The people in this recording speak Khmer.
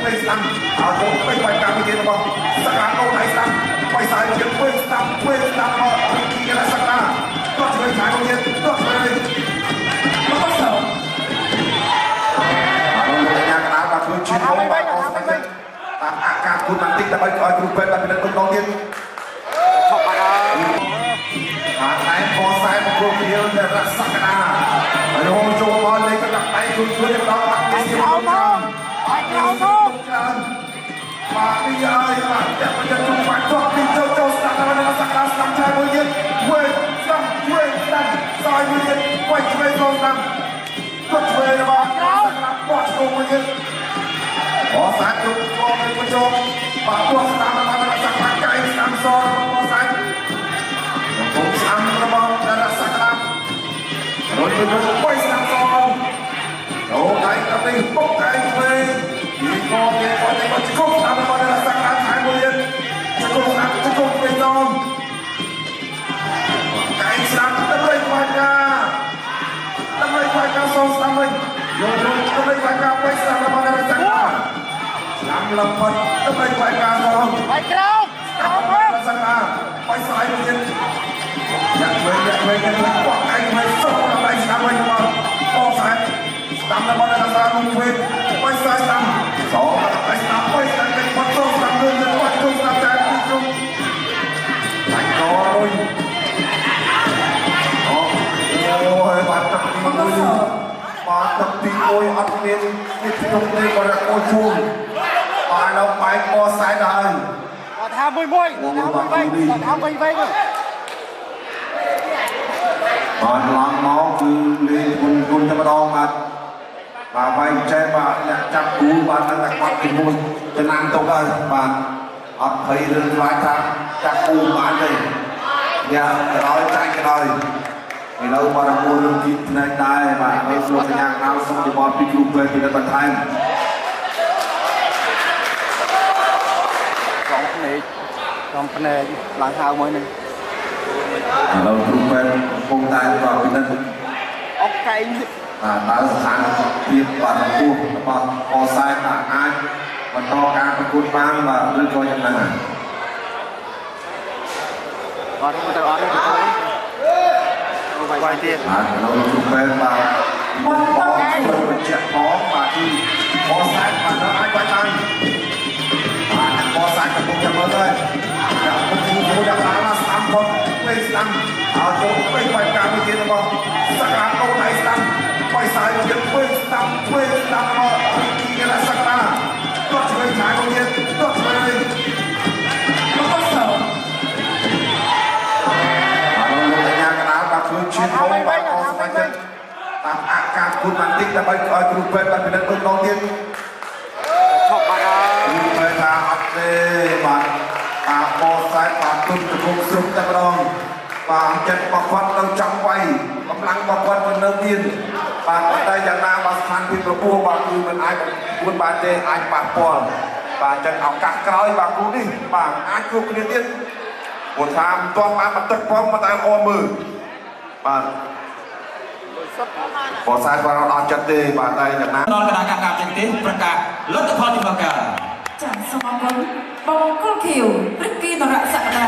ពេលស្ដាំឲ្យចូលពេលបាយកម្មវិធីរបស់សក្តានុដៃស្ដាំបាយសាយមកពេលស្ដាំមកពីកណ្ដាលសក្តាគាត់ជួយខាងទៀតគាត់ជួយមកបោះសោអារម្មណ៍យ៉ាងណាបាទជួយជិះមកបាទអស់ស្ដាំតាមអាការគុណបន្តិចដើម្បីឲ្យគ្រូពេទ្យបានពិនិត្យទុកដល់ទៀតឈប់បាទបាទតែបោះសាយមកគ្រូពីលរសក្តាហើយហូរចូលមកលេខកណ្ដាលដៃជួយដល់បាត់នេះទៅហើយក្រោយទៅបាទនេះហើយបាទតែមិនទៅបាត់គាត់ពីចូលស្ដាប់ដល់សក្តាស្ដាប់ឆាយមួយទៀតវិញស្ដាប់សោយមួយទៀតវិញជួយចូលស្ដាប់គាត់ជួយរបស់ស្ដាប់បោះចូលមួយទៀតបោះសាច់ទៅបងទៅបញ្ចុះបាទបោះស្ដាប់ដល់សក្តាកៃស្ដាប់សបោះសាច់ខ្ញុំស្ដាប់របស់ដល់សក្តារួចទៅវិញស្ដាប់សអូដៃទៅនេះពុកដៃវិញពីកោគេគាត់តែគាត់ជុំតាមរបស់ដល់សក្តាឆាយមួយទៀតជុំស្ដាប់ជុំទៅដល់កៃស្ដាប់ទៅវិញបាច់ណាដើម្បីបាច់ណាសូមស្ដាប់វិញយកដើម្បីបាច់ណាវិញស្ដាប់របស់ដល់សក្តាស្ដាប់លំផុតដើម្បីបាច់ណាសូមបាយក្រោមស្ដាប់របស់សក្តាបាយស្អីមួយទៀតយ៉ាងវិញគាត់ឯងមិនសូមដើម្បីស្ដាប់វិញមកអូស្អាតស្ដាប់របស់ដល់សក្តានោះវិញបាយស្អីស្ដាប់សូមបាយស្ដាប់បាយស្ដាប់តែគាត់សូមស្ដាប់នឹងគាត់ជុំស្ដាប់តែពីជុំបាច់កោរុញអូយបាត់ទឹកទី1បាត់ទឹកទី1អត់មាននេះខ្ញុំទេបរិកោជួមបានដល់បែកកសែនហើយគាត់ថាមួយគាត់ថាវិញវិញបាទឡើងមកគឺលេងគុណតែម្ដងបាទបែកចេះបាទអ្នកចាប់គូបាទតែគាត់ជាមួយចំណាំទុកហើយបាទអត់ភ័យរឿងខ្លាចថាចាប់គូបានទេយ៉ាក្រោយចាញ់ក្រោយឥឡូវមកដល់មួយរឿងទៀតផ្នែកដែរបាទមានសួរសញ្ញាដល់សុខភាពពីគ្រូពេទ្យពីបន្ថែមកំភ្នែកឡើងហៅមួយនេះឥឡូវគ្រូពេទ្យកំពុងតែបាទពីនេះអុកកែងដើរស្ថានភាពបាទខ្ពស់របស់អសែនអាចបន្តការប្រកួតបានបាទឬក៏យ៉ាងណាអត់ទៅអត់ទេបាយទៀតបាទឥឡូវគ្រូពេទ្យបាទបងបញ្ជាក់ផងបាទទីអសែនបាទអាចបាយបានបាទអសែនកំពុងតែមើលហើយខ្ញុំគូដាក់ឡើងស្ដាំផងពេលស្ដាំឲ្យចូលពេលបាយកម្មវិធីរបស់សក្តានុដៃស្ដាំបាយសាយមកទៀតពេលស្ដាំមកពីកណ្ដាលសក្តាគាត់ជួយខាងទៀតគាត់ជួយមកបោះសោជួយជិះមកបាទអស់ស្បែកចិត្តតាមអាការគុណបន្តិចដើម្បីឲ្យគ្រូពេទ្យបានពិនិត្យមើលម្ដងទៀតឈប់បាទគ្រូពេទ្យថាអត់ទេបាទអាបោះខ្សែបាទទុំទៅគុំស្រុកតែម្ដងបាទចិត្តរបស់គាត់នៅចង់វាយកម្លាំងរបស់គាត់មិននៅទៀតបាទតែយ៉ាងណាបាទស្ថានភាពប្រពោះបាទគឺមិនអាចគួរបានទេអាចប៉ះពាល់បាទចឹងឱកាសក្រោយបាទគ្រូនេះបាទអាចគ្រូគ្នាទៀតព្រោះថាមិនទាន់បានបន្ទឹកផងតែអមមើលបាទបោះសាយគាត់អត់ចិត្តទេបាទតែយ៉ាងណាដល់គណៈកម្មការចេញទេប្រកាសលទ្ធផលទីបង្ការចាសសូមអរគុណបងគុលខៀវព្រឹកគីនរៈសក្តា